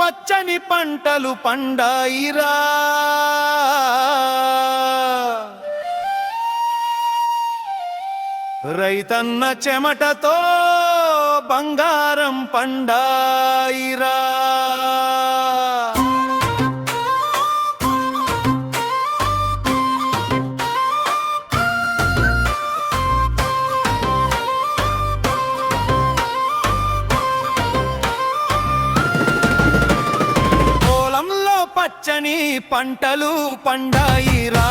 పచ్చని పంటలు పండాయిరా, రైతన్న చెమటతో బంగారం పండాయిరా. పొలంలో పచ్చని పంటలు పండాయిరా,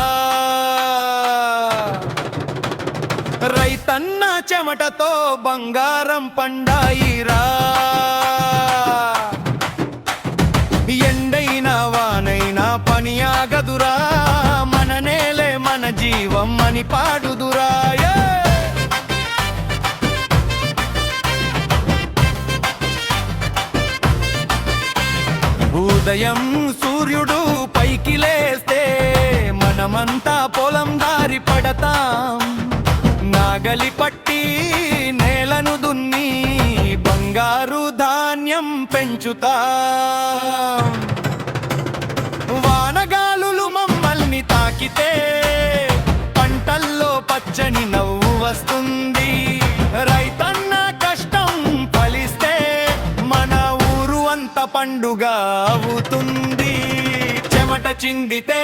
రైతన్న చెమటతో బంగారం పండాయిరా. ఎండైనా వానైనా పని ఆగదురా, మన నేలే మన జీవం అని పాడుదురా. ఉదయం సూర్యుడు పైకి లేస్తే మనమంతా పొలం దారి పడతాం, నాగలి పట్టి నేలను దున్ని బంగారు ధాన్యం పెంచుతాం. వానగాలులు మమ్మల్ని తాకితే పంటల్లో పచ్చని నవ్వు వస్తుంది, రైతన్న కష్టం ఫలిస్తే మన ఊరు అంత పండుగ అవుతుంది. చెమట చిందితే